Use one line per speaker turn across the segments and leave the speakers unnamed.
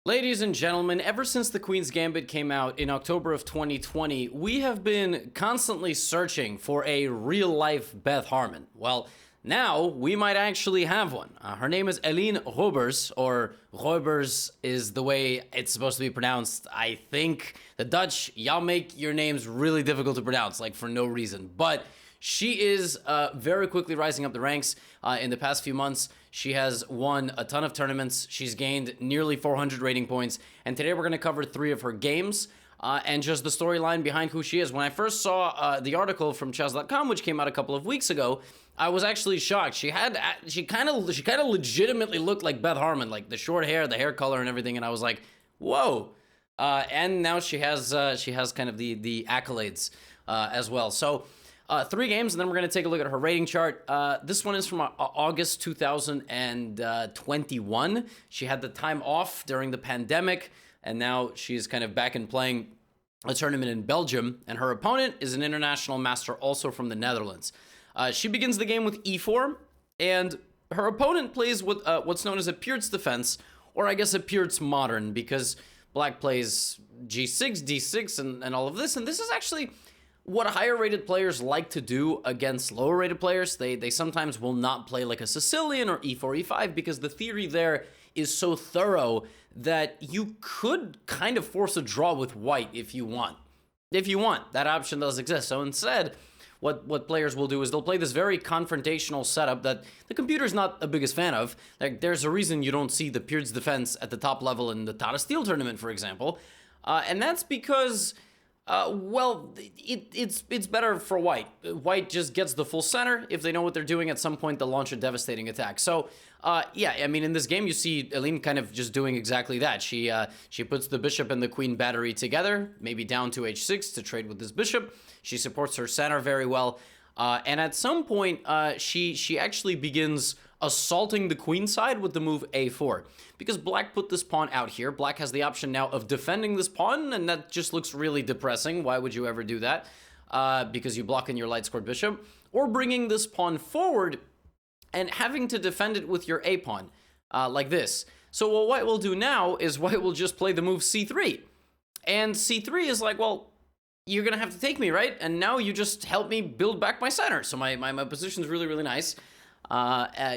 Ladies and gentlemen, ever since the Queen's Gambit came out in October of 2020, we have been constantly searching for a real-life Beth Harmon. Well, now we might actually have one. Her name is Eline Roebers, or Roebers is the way it's supposed to be pronounced. I think the Dutch, y'all make your names really difficult to pronounce, like for no reason. But she is very quickly rising up the ranks. In the past few months, she has won a ton of tournaments. She's gained nearly 400 rating points. And today we're going to cover 3 of her games and just the storyline behind who she is. When I first saw the article from chess.com, which came out a couple of weeks ago, I was actually shocked. She kind of legitimately looked like Beth Harmon, like the short hair, the hair color, and everything. And I was like, whoa. And now she has kind of the accolades as well. So 3 games, and then we're going to take a look at her rating chart. This one is from August 2021. She had the time off during the pandemic, and now she's kind of back in playing a tournament in Belgium, and her opponent is an international master also from the Netherlands. She begins the game with e4, and her opponent plays with what's known as a Peert's defense, or I guess a Peert's modern, because black plays g6, d6, and all of this, and this is actually what higher rated players like to do against lower rated players. They sometimes will not play like a Sicilian or e4, e5 because the theory there is so thorough that you could kind of force a draw with white if you want. If you want, that option does exist. So instead, what players will do is they'll play this very confrontational setup that the computer's not the biggest fan of. Like, there's a reason you don't see the Peert's defense at the top level in the Tata Steel tournament, for example. And that's because it's better for white. White just gets the full center. If they know what they're doing, at some point they'll launch a devastating attack. So, yeah, I mean, in this game, you see Eline kind of just doing exactly that. She puts the bishop and the queen battery together, maybe down to h6 to trade with this bishop. She supports her center very well. And at some point, she actually begins assaulting the queen side with the move a4. Because black put this pawn out here, black has the option now of defending this pawn, and that just looks really depressing. Why would you ever do that? Because you block in your light-scored bishop. Or bringing this pawn forward and having to defend it with your a pawn, like this. So what white will do now is white will just play the move c3. And c3 is like, well, you're going to have to take me, right? And now you just help me build back my center. So my position is really, really nice.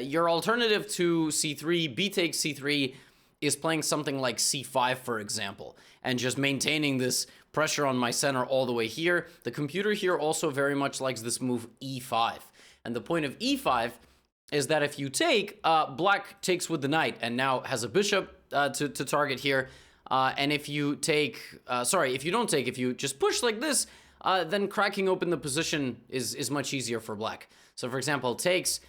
Your alternative to c3, b takes c3, is playing something like c5, for example, and just maintaining this pressure on my center all the way here. The computer here also very much likes this move e5. And the point of e5 is that if you take, black takes with the knight and now has a bishop to target here. And if you take, if you don't take, if you just push like this, then cracking open the position is much easier for black. So for example, takes,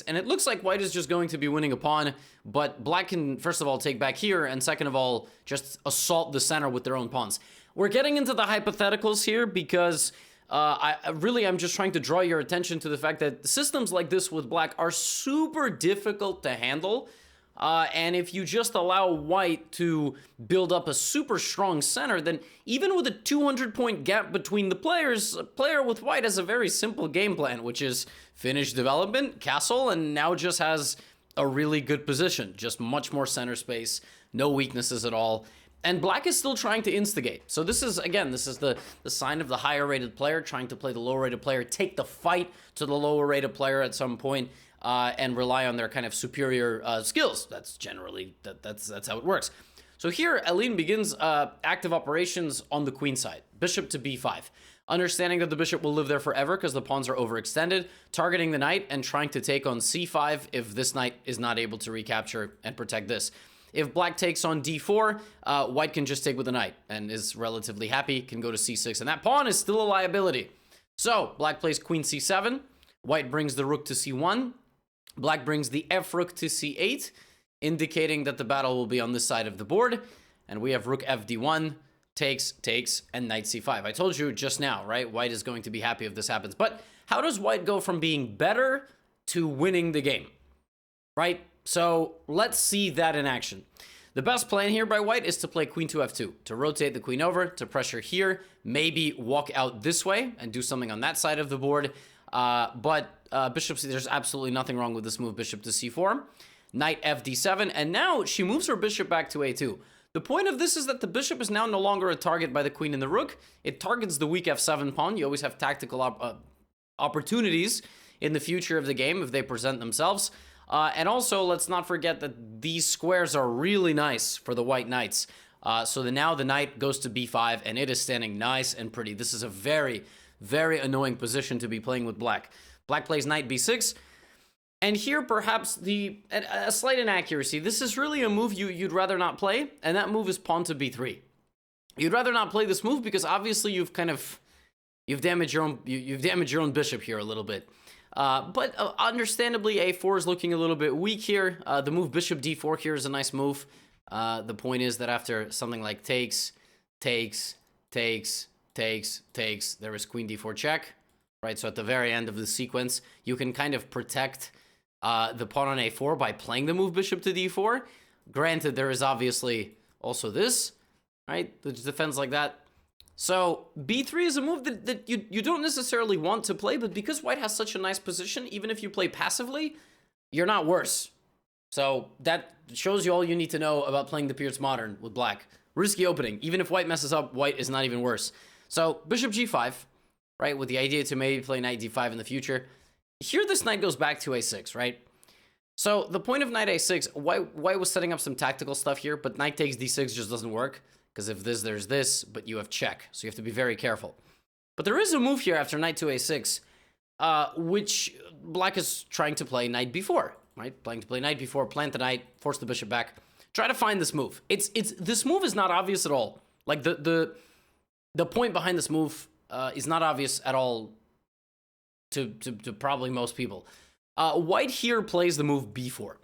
and it looks like white is just going to be winning a pawn, but black can, first of all, take back here, and second of all, just assault the center with their own pawns. We're getting into the hypotheticals here because I'm just trying to draw your attention to the fact that systems like this with black are super difficult to handle. And if you just allow white to build up a super strong center, then even with a 200-point gap between the players, a player with white has a very simple game plan, which is finish development, castle, and now just has a really good position. Just much more center space, no weaknesses at all. And black is still trying to instigate. So this is, again, the sign of the higher-rated player trying to play the lower-rated player, take the fight to the lower-rated player at some point. And rely on their kind of superior skills. That's generally, that's how it works. So here, Eline begins active operations on the queen side. Bishop to b5. Understanding that the bishop will live there forever because the pawns are overextended. Targeting the knight and trying to take on c5 if this knight is not able to recapture and protect this. If black takes on d4, white can just take with the knight and is relatively happy, can go to c6. And that pawn is still a liability. So, black plays queen c7. White brings the rook to c1. Black brings the f rook to c8, indicating that the battle will be on this side of the board. And we have rook fd1, takes, and knight c5. I told you just now, right? White is going to be happy if this happens. But how does white go from being better to winning the game, right? So let's see that in action. The best plan here by white is to play queen to f2, to rotate the queen over, to pressure here, maybe walk out this way and do something on that side of the board. But bishop, there's absolutely nothing wrong with this move, bishop to c4. knight fd7, and now she moves her bishop back to a2. The point of this is that the bishop is now no longer a target by the queen and the rook. It targets the weak f7 pawn. You always have tactical opportunities in the future of the game if they present themselves. And also, let's not forget that these squares are really nice for the white knights. So now the knight goes to b5, and it is standing nice and pretty. This is a very, very annoying position to be playing with black. Black plays knight b6. And here, perhaps, a slight inaccuracy. This is really a move you'd rather not play, and that move is pawn to b3. You'd rather not play this move because obviously you've damaged your own bishop here a little bit. But understandably, a4 is looking a little bit weak here. The move bishop d4 here is a nice move. The point is that after something like takes, there is queen d4 check, right? So at the very end of the sequence, you can kind of protect the pawn on a4 by playing the move bishop to d4. Granted, there is obviously also this, right? The defense like that. So b3 is a move that you don't necessarily want to play, but because white has such a nice position, even if you play passively, you're not worse. So that shows you all you need to know about playing the Pierce Modern with black. Risky opening. Even if white messes up, white is not even worse. So bishop g5, right, with the idea to maybe play knight d5 in the future. Here, this knight goes back to a6, right? So the point of knight a6, white was setting up some tactical stuff here, but knight takes d6 just doesn't work. Because if there's this, but you have check. So you have to be very careful. But there is a move here after knight to a6, which black is trying to play knight b4, right? Playing to play knight b4, plant the knight, force the bishop back. Try to find this move. This move is not obvious at all. Like the point behind this move is not obvious at all to probably most people. White here plays the move b4.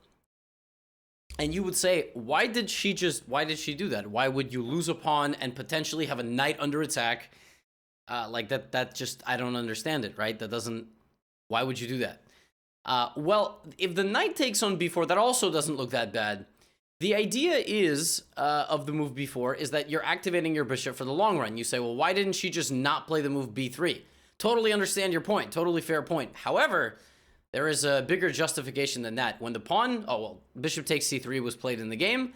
And you would say, why did she do that? Why would you lose a pawn and potentially have a knight under attack? Like that just, I don't understand it, right? Why would you do that? Well, if the knight takes on b4, that also doesn't look that bad. The idea is, of the move b4, is that you're activating your bishop for the long run. You say, well, why didn't she just not play the move b3? Totally understand your point. Totally fair point. However, there is a bigger justification than that. When the pawn, bishop takes c3 was played in the game,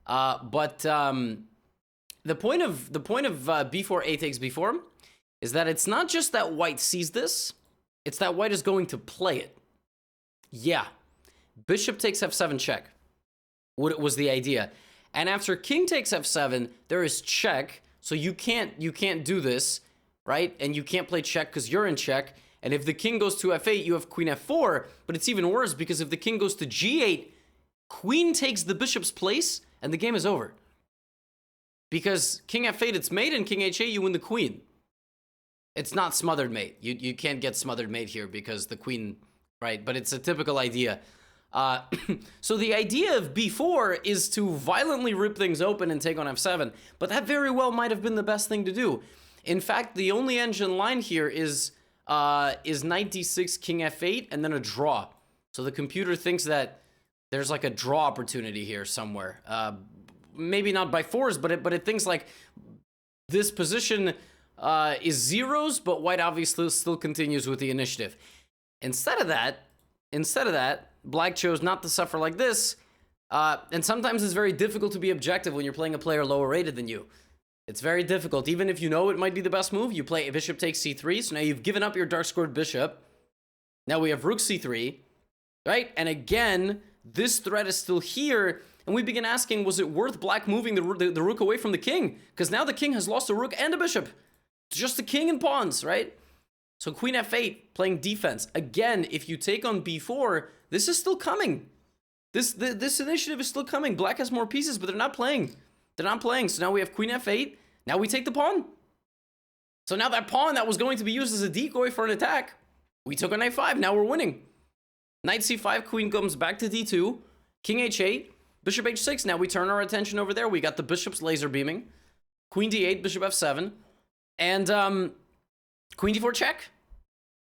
but the point of b4 a takes b4 is that it's not just that white sees this, it's that white is going to play it. Yeah, bishop takes f7 check. What was the idea? And after king takes f7, there is check, so you can't do this, right? And you can't play check because you're in check. And if the king goes to f8, you have queen f4, but it's even worse because if the king goes to g8, queen takes the bishop's place, and the game is over. Because king f8, it's mate, and king h8, you win the queen. It's not smothered mate. You can't get smothered mate here because the queen, right? But it's a typical idea. So the idea of b4 is to violently rip things open and take on f7, but that very well might have been the best thing to do. In fact, the only engine line here is knight d6, king f8, and then a draw. So the computer thinks that there's like a draw opportunity here somewhere. Maybe not by force, but it thinks like this position is zeros, but white obviously still continues with the initiative. Instead of that, black chose not to suffer like this. And sometimes it's very difficult to be objective when you're playing a player lower rated than you. It's very difficult. Even if you know it might be the best move, you play bishop takes c3, so now you've given up your dark-scored bishop. Now we have rook c3, right? And again, this threat is still here, and we begin asking, was it worth black moving the rook away from the king? Because now the king has lost a rook and a bishop. It's just the king and pawns, right? So queen f8, playing defense. Again, if you take on b4, this is still coming. This initiative is still coming. Black has more pieces, but they're not playing. They're not playing. So now we have queen f8. Now we take the pawn. So now that pawn that was going to be used as a decoy for an attack, we took on a5. Now we're winning. Knight c5, queen comes back to d2. King h8, bishop h6. Now we turn our attention over there. We got the bishops laser beaming. Queen d8, bishop f7. And queen d4 check.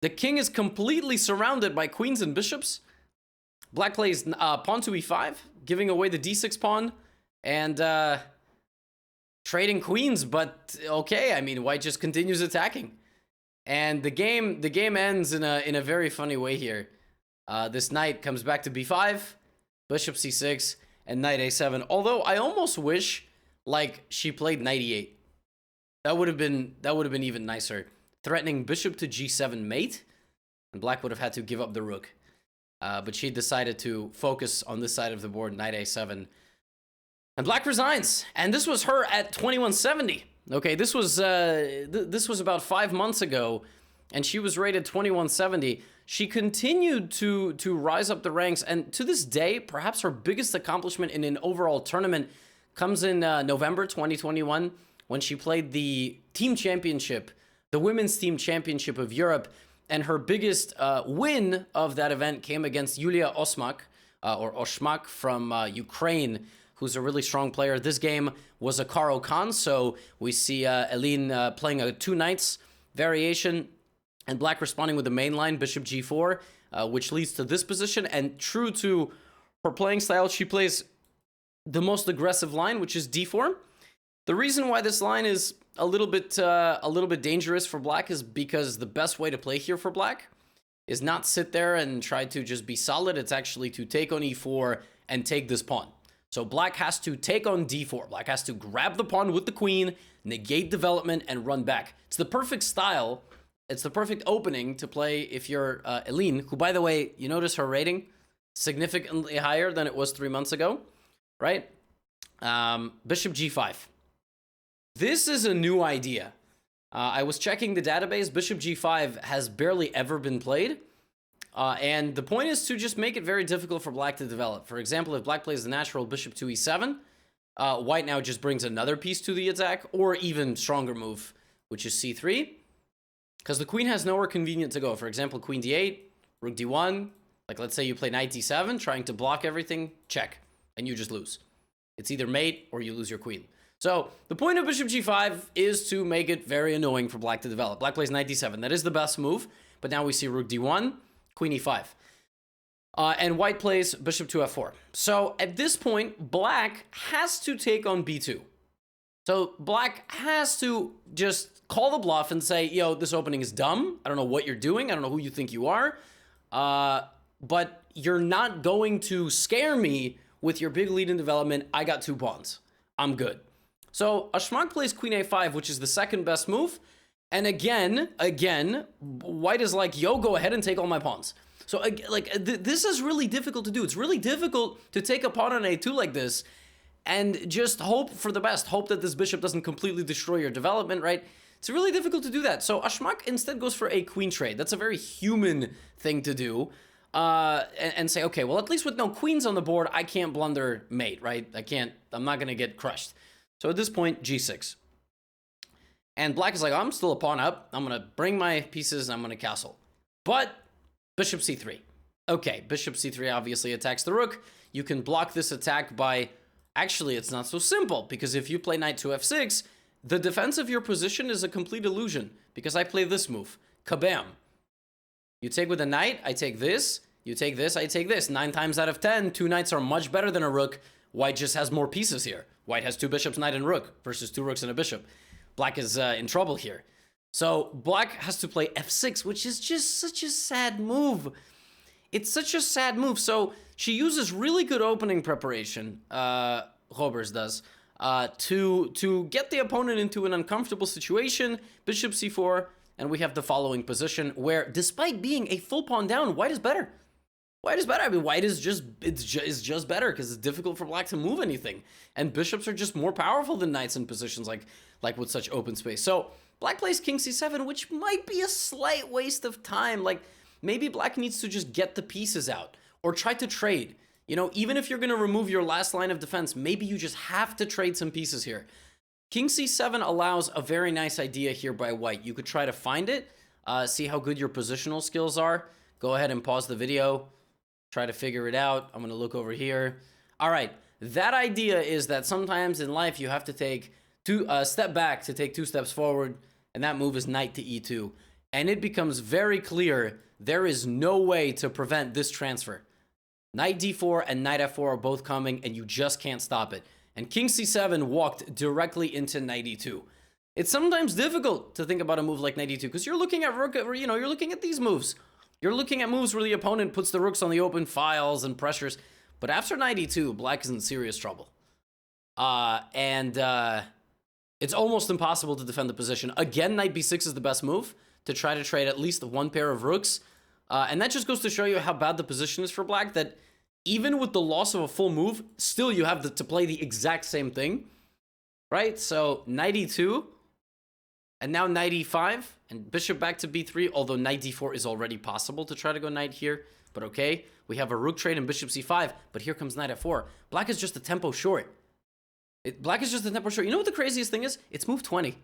The king is completely surrounded by queens and bishops. Black plays pawn to e5, giving away the d6 pawn. And trading queens, but okay. I mean, white just continues attacking, and the game ends in a very funny way here. This knight comes back to b5, bishop c6, and knight a7. Although I almost wish like she played knight e8. That would have been even nicer. Threatening bishop to g7 mate, and black would have had to give up the rook. But she decided to focus on this side of the board, knight a7. And black resigns. And this was her at 2170. Okay, this was about 5 months ago, and she was rated 2170. She continued to rise up the ranks, and to this day, perhaps her biggest accomplishment in an overall tournament comes in November 2021, when she played the team championship, the women's team championship of Europe, and her biggest win of that event came against Yulia Osmak, or Oshmak from Ukraine, who's a really strong player. This game was a Karo Khan, so we see Eline playing a 2 knights variation, and black responding with the main line, bishop g4, which leads to this position. And true to her playing style, she plays the most aggressive line, which is d4. The reason why this line is a little bit dangerous for black is because the best way to play here for black is not sit there and try to just be solid. It's actually to take on e4 and take this pawn. So black has to take on d4. Black has to grab the pawn with the queen, negate development, and run back. It's the perfect style. It's the perfect opening to play if you're Eline, who, by the way, you notice her rating? Significantly higher than it was 3 months ago, right? Bishop g5. This is a new idea. I was checking the database. Bishop g5 has barely ever been played. And the point is to just make it very difficult for black to develop. For example, if black plays the natural bishop to e7, white now just brings another piece to the attack, or even stronger move, which is c3. Because the queen has nowhere convenient to go. For example, queen d8, rook d1. Like, let's say you play knight d7, trying to block everything, check, and you just lose. It's either mate or you lose your queen. So the point of bishop g5 is to make it very annoying for black to develop. Black plays knight d7. That is the best move. But now we see rook d1, queen e5. And white plays bishop to f4. So at this point, black has to take on b2. So black has to just call the bluff and say, yo, this opening is dumb. I don't know what you're doing. I don't know who you think you are. But you're not going to scare me with your big lead in development. I got 2 pawns. I'm good. So Oshmak plays queen a5, which is the second best move. And again, white is like, yo, go ahead and take all my pawns. So like this is really difficult to do. It's really difficult to take a pawn on a2 like this and just hope for the best. Hope that this bishop doesn't completely destroy your development, right? It's really difficult to do that. So Oshmak instead goes for a queen trade. That's a very human thing to do. And say, okay, well, at least with no queens on the board, I can't blunder mate, right? I'm not going to get crushed. So at this point, g6. And black is like, I'm still a pawn up. I'm going to bring my pieces and I'm going to castle. But bishop c3. Okay, bishop c3 obviously attacks the rook. You can block this attack by... Actually, it's not so simple, because if you play knight to f6, the defense of your position is a complete illusion, because I play this move. Kabam. You take with a knight, I take this. You take this, I take this. 9 times out of 10, 2 knights are much better than a rook. White just has more pieces here. White has 2 bishops, knight, and rook, versus 2 rooks and a bishop. Black is in trouble here. So black has to play f6, which is just such a sad move. It's such a sad move. So she uses really good opening preparation, Roebers does, to get the opponent into an uncomfortable situation. Bishop c4, and we have the following position where, despite being a full pawn down, white is better. White is better. I mean, white is just better because it's difficult for black to move anything, and bishops are just more powerful than knights in positions like with such open space. So black plays king c7, which might be a slight waste of time. Like, maybe black needs to just get the pieces out or try to trade. You know, even if you're going to remove your last line of defense, maybe you just have to trade some pieces here. King c7 allows a very nice idea here by white. You could try to find it, see how good your positional skills are. Go ahead and pause the video, try to figure it out. I'm going to look over here. All right, that idea is that sometimes in life you have to take step back to take 2 steps forward, and that move is knight to e2. And it becomes very clear there is no way to prevent this transfer. Knight d4 and knight f4 are both coming, and you just can't stop it. And king c7 walked directly into knight e2. It's sometimes difficult to think about a move like knight e2 because you're looking at rook, you know, you're looking at these moves. You're looking at moves where the opponent puts the rooks on the open files and pressures. But after knight e2, black is in serious trouble. It's almost impossible to defend the position. Again, knight b6 is the best move to try to trade at least one pair of rooks. And that just goes to show you how bad the position is for black, that even with the loss of a full move, still you have to play the exact same thing, right? So knight e2, and now knight e5, and bishop back to b3, although knight d4 is already possible to try to go knight here. But okay, we have a rook trade and bishop c5, but here comes knight f4. Black is just a tempo short. Black is just a tempo short. You know what the craziest thing is? It's move 20.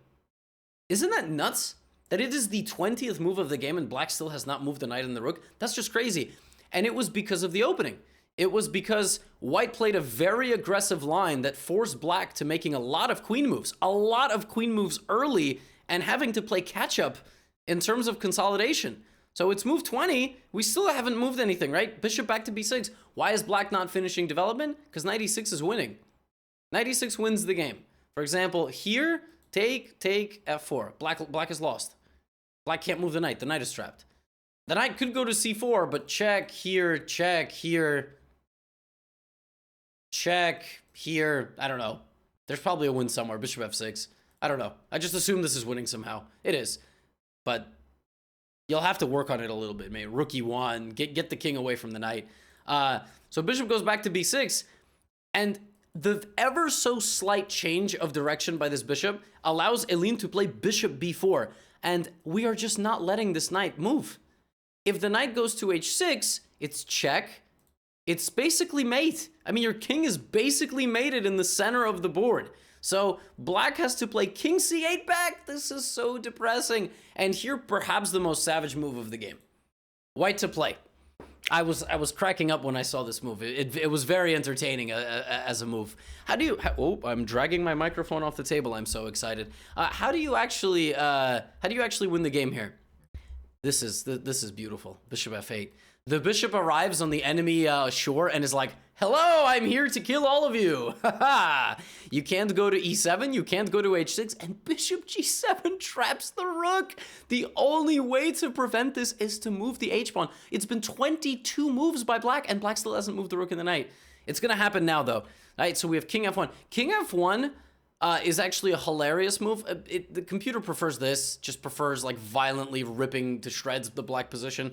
Isn't that nuts? That it is the 20th move of the game and black still has not moved the knight and the rook? That's just crazy. And it was because of the opening. It was because white played a very aggressive line that forced black to making a lot of queen moves early and having to play catch up in terms of consolidation. So it's move 20. We still haven't moved anything, right? Bishop back to b6. Why is black not finishing development? Because knight e6 is winning. Knight e6 wins the game. For example, here, take f4. Black is lost. Black can't move the knight. The knight is trapped. The knight could go to c4, but check here, check here. Check here. I don't know. There's probably a win somewhere. Bishop f6. I don't know. I just assume this is winning somehow. It is. But you'll have to work on it a little bit, man. Rook e1. Get the king away from the knight. So bishop goes back to b6. And the ever so slight change of direction by this bishop allows Eline to play bishop b4. And we are just not letting this knight move. If the knight goes to h6, it's check. It's basically mate. I mean, your king is basically mated in the center of the board. So black has to play king c8 back. This is so depressing. And here, perhaps the most savage move of the game. White to play. I was cracking up when I saw this move. It was very entertaining as a move. Oh, I'm dragging my microphone off the table. I'm so excited. How do you actually win the game here? This is beautiful. Bishop f8. The bishop arrives on the enemy shore and is like, hello, I'm here to kill all of you. You can't go to e7, you can't go to h6, and bishop g7 traps the rook. The only way to prevent this is to move the h-pawn. It's been 22 moves by black, and black still hasn't moved the rook and the knight. It's going to happen now, though. All right, so we have king f1. King f1 is actually a hilarious move. The computer prefers this, just prefers like violently ripping to shreds the black position.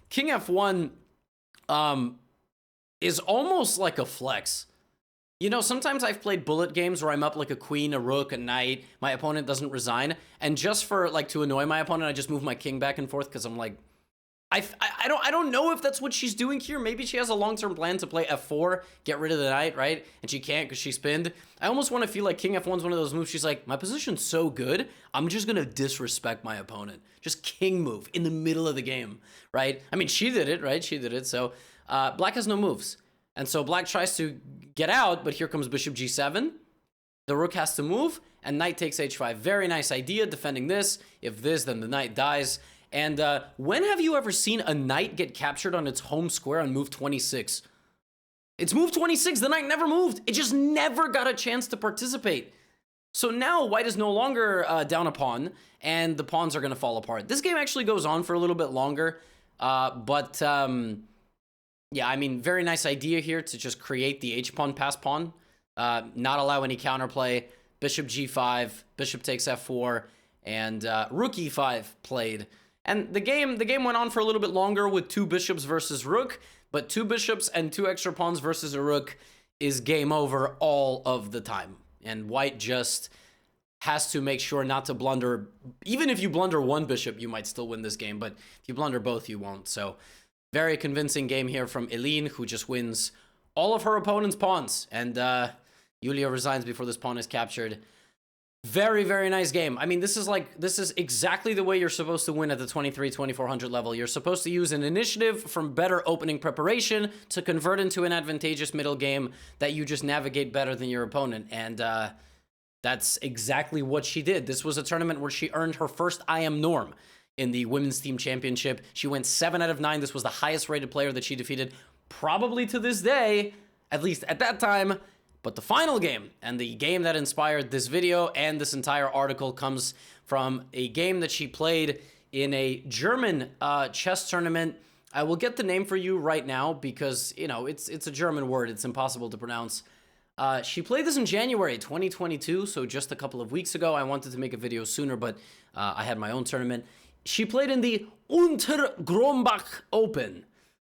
King f1 is almost like a flex. You know, sometimes I've played bullet games where I'm up like a queen, a rook, a knight. My opponent doesn't resign. And just for like to annoy my opponent, I just move my king back and forth because I'm like, I don't know if that's what she's doing here. Maybe she has a long-term plan to play f4, get rid of the knight, right? And she can't because she's pinned. I almost want to feel like king f1 is one of those moves. She's like, my position's so good, I'm just going to disrespect my opponent. Just king move in the middle of the game, right? I mean, she did it, right? She did it. So black has no moves. And so black tries to get out, but here comes bishop g7. The rook has to move, and knight takes h5. Very nice idea, defending this. If this, then the knight dies. And when have you ever seen a knight get captured on its home square on move 26? It's move 26. The knight never moved. It just never got a chance to participate. So now white is no longer down a pawn, and the pawns are going to fall apart. This game actually goes on for a little bit longer, but yeah, I mean, very nice idea here to just create the h-pawn pass pawn, not allow any counterplay. Bishop g5, bishop takes f4, and rook e5 played. And the game went on for a little bit longer with two bishops versus rook, but two bishops and two extra pawns versus a rook is game over all of the time. And white just has to make sure not to blunder. Even if you blunder one bishop, you might still win this game, but if you blunder both, you won't. So very convincing game here from Eline, who just wins all of her opponent's pawns. And Julia resigns before this pawn is captured. Very, very nice game. I mean, this is exactly the way you're supposed to win at the 23-2400 level. You're supposed to use an initiative from better opening preparation to convert into an advantageous middle game that you just navigate better than your opponent. And that's exactly what she did. This was a tournament where she earned her first IM norm in the Women's Team Championship. She went 7 out of 9. This was the highest rated player that she defeated, probably to this day, at least at that time. But the final game, and the game that inspired this video and this entire article, comes from a game that she played in a German chess tournament I will get the name for you right now because, you know, it's a German word. It's impossible to pronounce. She played this in January 2022, so just a couple of weeks ago. I wanted to make a video sooner, but I had my own tournament. She played in the Untergrombach Open.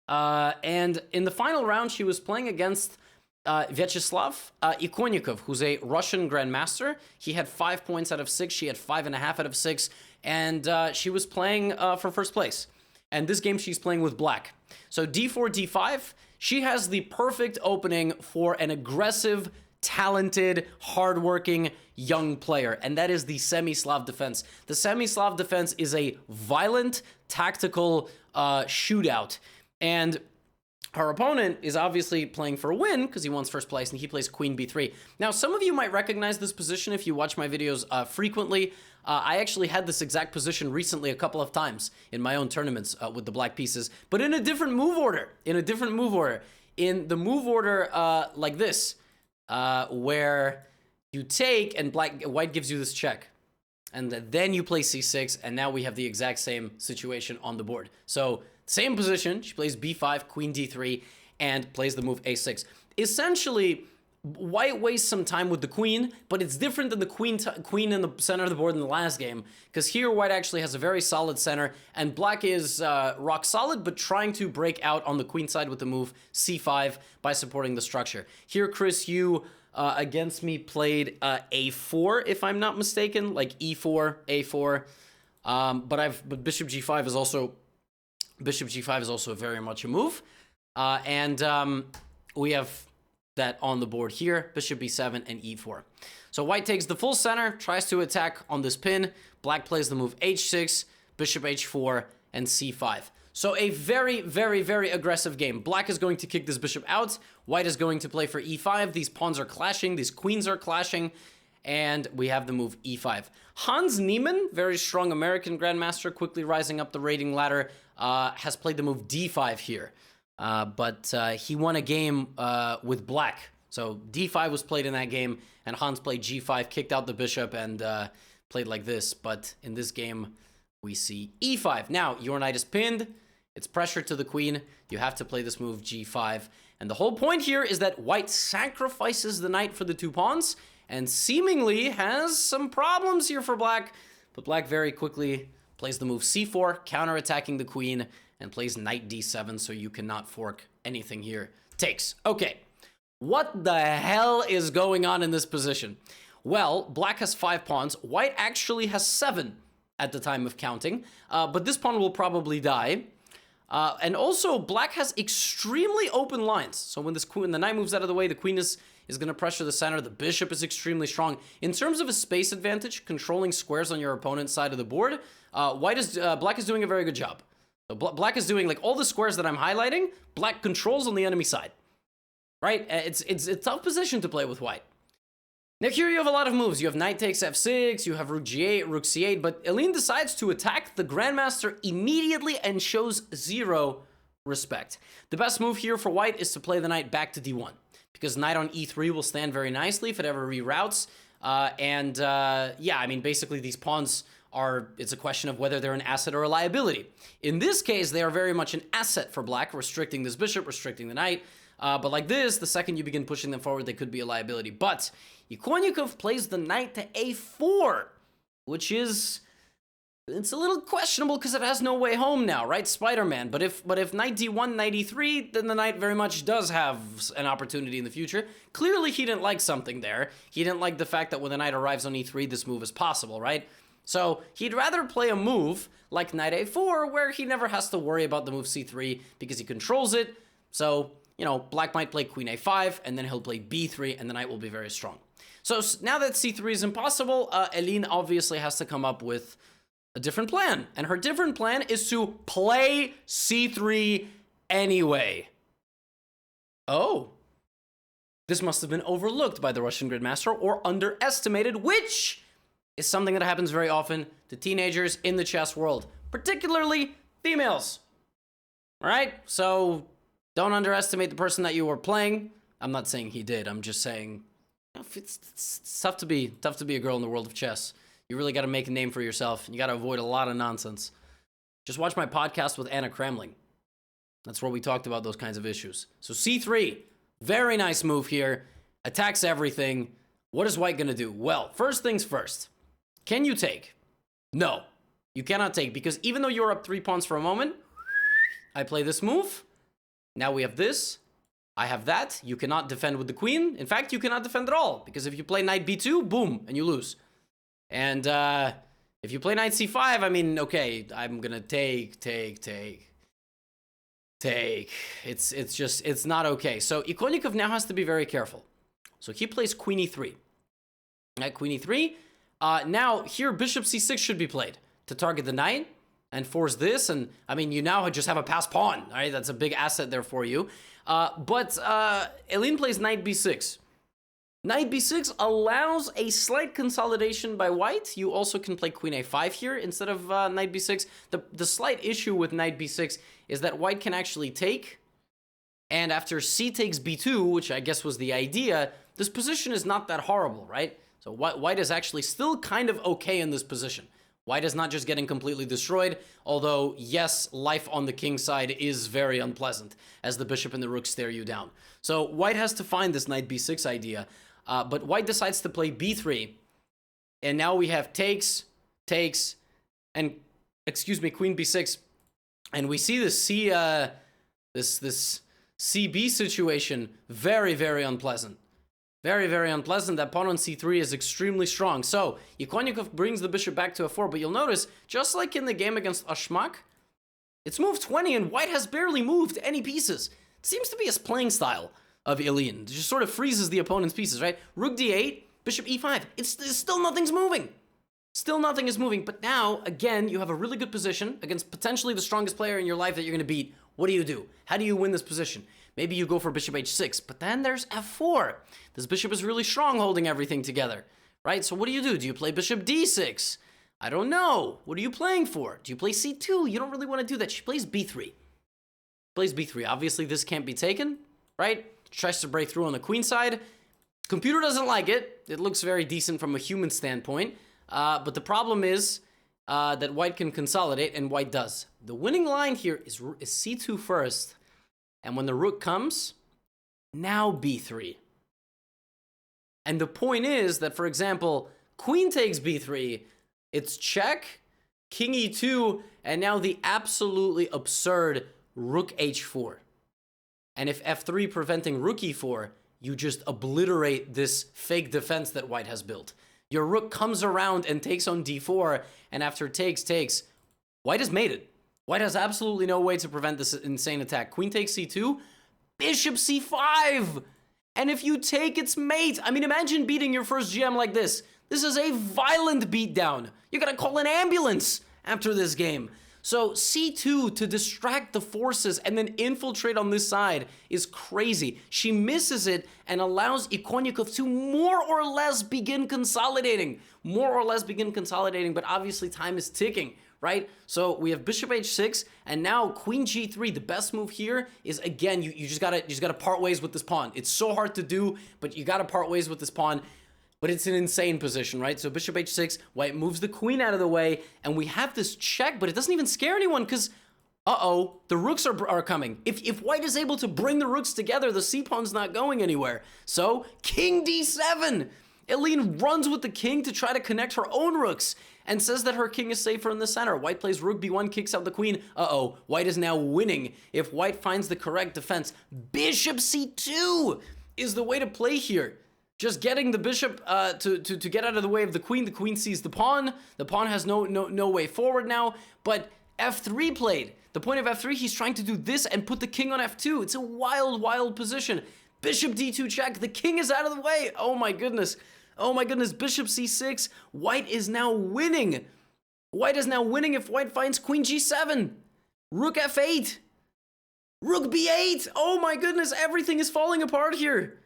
And in the final round, she was playing against Vyacheslav Ikonikov, who's a Russian grandmaster. He had 5 points out of 6. She had 5.5 out of 6. And she was playing for first place. And this game, she's playing with black. So d4, d5. She has the perfect opening for an aggressive, talented, hardworking young player, and that is the semi-Slav defense. The semi-Slav defense is a violent, tactical shootout, and her opponent is obviously playing for a win because he wants first place, and he plays queen b3. Now, some of you might recognize this position if you watch my videos frequently. I actually had this exact position recently a couple of times in my own tournaments with the black pieces, but in a different move order. In the move order like this, where you take and white gives you this check. And then you play c6, and now we have the exact same situation on the board. So, same position, she plays b5, queen d3, and plays the move a6. Essentially, white wastes some time with the queen, but it's different than the queen in the center of the board in the last game, because here white actually has a very solid center, and black is rock solid, but trying to break out on the queen side with the move c5 by supporting the structure. Here, Chris, you against me played a4, if I'm not mistaken, like e4, a4, but bishop g5 is also very much a move, and we have that on the board here, bishop b7 and e4. So white takes the full center, tries to attack on this pin. Black plays the move h6, bishop h4, and c5. So a very, very, very aggressive game. Black is going to kick this bishop out. White is going to play for e5. These pawns are clashing. These queens are clashing. And we have the move e5. Hans Niemann, very strong American grandmaster, quickly rising up the rating ladder, has played the move d5 here. But he won a game with black. So d5 was played in that game, and Hans played g5, kicked out the bishop, and played like this. But in this game, we see e5. Now, your knight is pinned. It's pressure to the queen. You have to play this move g5. And the whole point here is that white sacrifices the knight for the 2 pawns, and seemingly has some problems here for black. But black very quickly plays the move c4, counterattacking the queen, and plays knight d7, so you cannot fork anything here. Takes. Okay. What the hell is going on in this position? Well, black has 5 pawns. White actually has 7 at the time of counting, but this pawn will probably die. And also, black has extremely open lines. So when the knight moves out of the way, the queen is going to pressure the center. The bishop is extremely strong. In terms of a space advantage, controlling squares on your opponent's side of the board, black is doing a very good job. So black is doing, like, all the squares that I'm highlighting, black controls on the enemy side. Right? It's a tough position to play with white. Now here you have a lot of moves. You have knight takes f6, you have rook g8, rook c8, but Eline decides to attack the grandmaster immediately and shows 0 respect. The best move here for white is to play the knight back to d1, because knight on e3 will stand very nicely if it ever reroutes. Yeah, I mean, basically these pawns it's a question of whether they're an asset or a liability. In this case, they are very much an asset for black, restricting this bishop, restricting the knight. But like this, the second you begin pushing them forward, they could be a liability. But Ikonikov plays the knight to a4, which is, it's a little questionable because it has no way home now, right? Spider-Man. But if knight d1, knight e3, then the knight very much does have an opportunity in the future. Clearly, he didn't like something there. He didn't like the fact that when the knight arrives on e3, this move is possible, right? So he'd rather play a move like knight a4, where he never has to worry about the move c3 because he controls it. So, you know, black might play queen a5, and then he'll play b3, and the knight will be very strong. So now that c3 is impossible, Eline obviously has to come up with a different plan. And her different plan is to play c3 anyway. Oh. This must have been overlooked by the Russian grandmaster or underestimated, which is something that happens very often to teenagers in the chess world, particularly females. All right? So don't underestimate the person that you were playing. I'm not saying he did. I'm just saying it's tough to be a girl in the world of chess. You really got to make a name for yourself. You got to avoid a lot of nonsense. Just watch my podcast with Anna Kramling. That's where we talked about those kinds of issues. So c3, very nice move here. Attacks everything. What is white going to do? Well, first things first. Can you take? No, you cannot take, because even though you're up 3 pawns for a moment, I play this move. Now we have this. I have that. You cannot defend with the queen. In fact, you cannot defend at all, because if you play knight b2, boom, and you lose. And if you play knight c5, I mean, okay, I'm going to take. It's not okay. So Ikonikov now has to be very careful. So he plays queen e3. Knight queen e3. Now here bishop c6 should be played to target the knight and force this. And I mean, you now just have a passed pawn. All right, that's a big asset there for you. But Eline plays knight b6. Knight b6 allows a slight consolidation by white. You also can play queen a5 here instead of knight b6. The slight issue with knight b6 is that white can actually take. And after c takes b2, which I guess was the idea, this position is not that horrible, right? So white is actually still kind of okay in this position. White is not just getting completely destroyed, although, yes, life on the king side is very unpleasant, as the bishop and the rook stare you down. So white has to find this knight b6 idea. But white decides to play b3, and now we have takes, and queen b6, and we see this this cb situation very, very unpleasant. Very, very unpleasant. That pawn on c3 is extremely strong. So Ikonikov brings the bishop back to f4, but you'll notice, just like in the game against Ashmak, it's moved 20, and white has barely moved any pieces. It seems to be his playing style of Eline. It just sort of freezes the opponent's pieces, right? Rook d8, bishop e5. It's still nothing's moving. Still nothing is moving. But now, again, you have a really good position against potentially the strongest player in your life that you're going to beat. What do? How do you win this position? Maybe you go for bishop h6, but then there's f4. This bishop is really strong holding everything together, right? So what do? Do you play bishop d6? I don't know. What are you playing for? Do you play c2? You don't really want to do that. She plays b3. Plays b3. Obviously, this can't be taken, right? Tries to break through on the queen side. Computer doesn't like it. It looks very decent from a human standpoint. But the problem is that white can consolidate, and white does. The winning line here is c2 first. And when the rook comes, now b3. And the point is that, for example, queen takes b3. It's check, king e2, and now the absolutely absurd rook h4. And if f3 preventing rook e4, you just obliterate this fake defense that white has built. Your rook comes around and takes on d4, and after takes, white has made it. White has absolutely no way to prevent this insane attack. Queen takes c2, bishop c5! And if you take, it's mate. I mean, imagine beating your first GM like this. This is a violent beatdown. You're gonna call an ambulance after this game. So c2 to distract the forces and then infiltrate on this side is crazy. She misses it and allows Ikonikov to more or less begin consolidating. But obviously time is ticking, right? So we have bishop h6 and now queen g3. The best move here is, again, you just gotta part ways with this pawn. It's so hard to do, but you gotta part ways with this pawn. But it's an insane position, right? So bishop h6, white moves the queen out of the way, and we have this check, but it doesn't even scare anyone because, the rooks are coming. If white is able to bring the rooks together, the c-pawn's not going anywhere. So king d7. Eline runs with the king to try to connect her own rooks and says that her king is safer in the center. White plays rook b1, kicks out the queen. White is now winning if white finds the correct defense. Bishop c2 is the way to play here. Just getting the bishop to get out of the way of the queen. The queen sees the pawn. The pawn has no way forward now. But f3 played. The point of f3, he's trying to do this and put the king on f2. It's a wild position. Bishop d2 check. The king is out of the way. Oh my goodness. Bishop c6. White is now winning. White is now winning if white finds queen g7. Rook f8. Rook b8. Oh my goodness. Everything is falling apart here.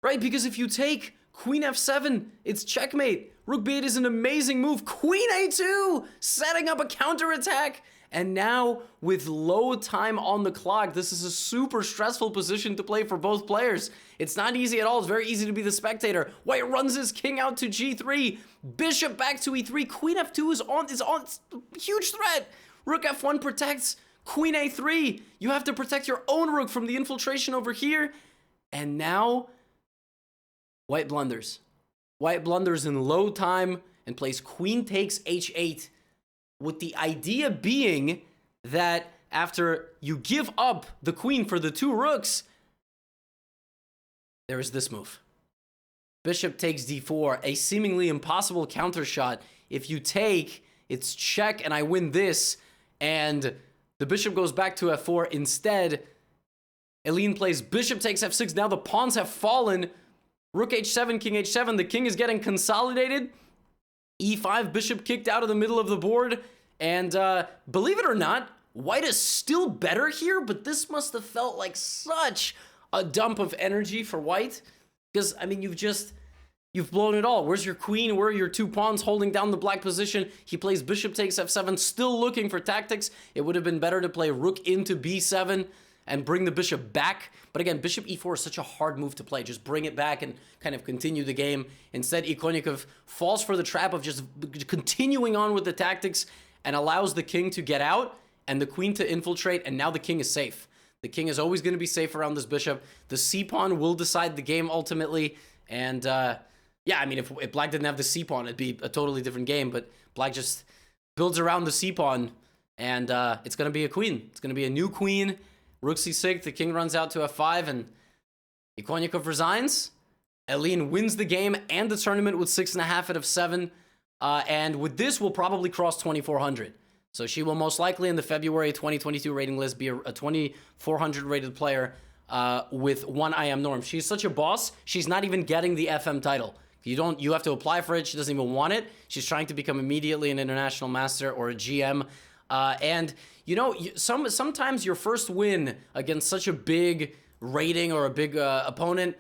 Right, because if you take queen f7, it's checkmate. Rook b8 is an amazing move. Queen a2, setting up a counterattack. And now, with low time on the clock, this is a super stressful position to play for both players. It's not easy at all. It's very easy to be the spectator. White runs his king out to g3. Bishop back to e3. Queen f2 is on. It's a huge threat. Rook f1 protects. Queen A3. You have to protect your own rook from the infiltration over here. And now, white blunders. White blunders in low time and plays queen takes h8, with the idea being that after you give up the queen for the 2 rooks, there is this move. Bishop takes d4, a seemingly impossible counter shot. If you take, it's check and I win this, and the bishop goes back to f4. Instead, Eline plays bishop takes f6. Now the pawns have fallen. Rook h7, king h7. The king is getting consolidated. e5, bishop kicked out of the middle of the board. And believe it or not, white is still better here, but this must have felt like such a dump of energy for white. Because, I mean, you've blown it all. Where's your queen? Where are your 2 pawns holding down the black position? He plays bishop takes f7, still looking for tactics. It would have been better to play rook into b7 and bring the bishop back. But again, bishop e4 is such a hard move to play. Just bring it back and kind of continue the game. Instead, Ikonikov falls for the trap of just continuing on with the tactics and allows the king to get out and the queen to infiltrate, and now the king is safe. The king is always going to be safe around this bishop. The c-pawn will decide the game ultimately, and yeah, I mean, if black didn't have the c-pawn, it'd be a totally different game, but black just builds around the c-pawn, and it's going to be a queen. It's going to be a new queen. Rook c6, the king runs out to f5, and Ikonikov resigns. Eline wins the game and the tournament with 6.5 out of 7. And with this, we'll probably cross 2,400. So she will most likely in the February 2022 rating list be a 2,400 rated player with 1 IM norm. She's such a boss, she's not even getting the FM title. You have to apply for it. She doesn't even want it. She's trying to become immediately an international master or a GM. And you know, sometimes your first win against such a big rating or a big opponent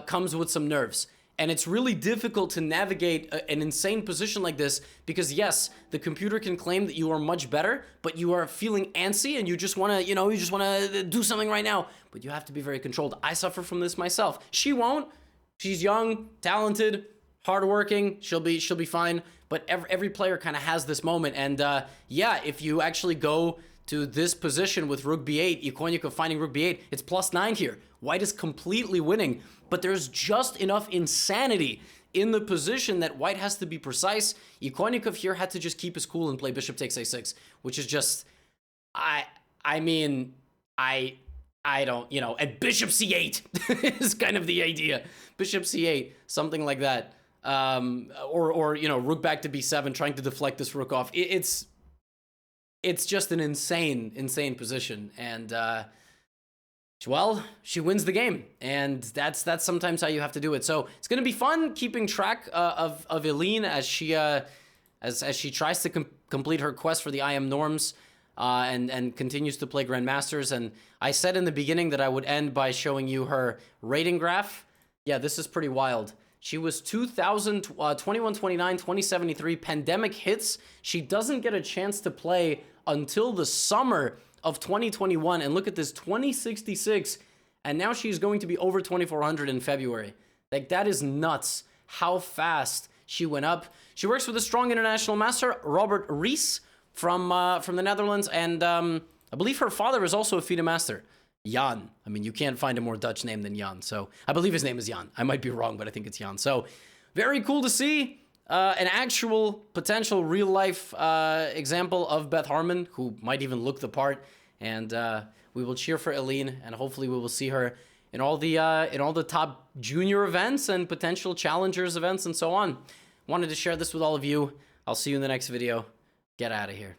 comes with some nerves. And it's really difficult to navigate an insane position like this because yes, the computer can claim that you are much better, but you are feeling antsy and you just want to, you just want to do something right now. But you have to be very controlled. I suffer from this myself. She won't. She's young, talented, hardworking. She'll be fine. But every player kind of has this moment. And yeah, if you actually go to this position with rook b8, Ikonikov finding rook b8, it's +9 here. White is completely winning, but there's just enough insanity in the position that white has to be precise. Ikonikov here had to just keep his cool and play bishop takes a6, which is just, I mean, I don't, and bishop c8 is kind of the idea. Bishop c8, something like that. Or rook back to b7, trying to deflect this rook off. It's just an insane position. And, well, she wins the game. And that's sometimes how you have to do it. So it's going to be fun keeping track of Eline as she tries to complete her quest for the IM norms. And continues to play Grandmasters. And I said in the beginning that I would end by showing you her rating graph. Yeah, this is pretty wild. She was 2,000, 2129, 2073. Pandemic hits. She doesn't get a chance to play until the summer of 2021. And look at this, 2066. And now she's going to be over 2,400 in February. Like, that is nuts how fast she went up. She works with a strong international master, Robert Ries, from the Netherlands, and I believe her father is also a FIDE master, Jan. I mean, you can't find a more Dutch name than Jan, so I believe his name is Jan. I might be wrong, but I think it's Jan. So very cool to see an actual potential real-life example of Beth Harmon, who might even look the part, and we will cheer for Eline, and hopefully we will see her in all the top junior events and potential challengers events and so on. Wanted to share this with all of you. I'll see you in the next video. Get out of here.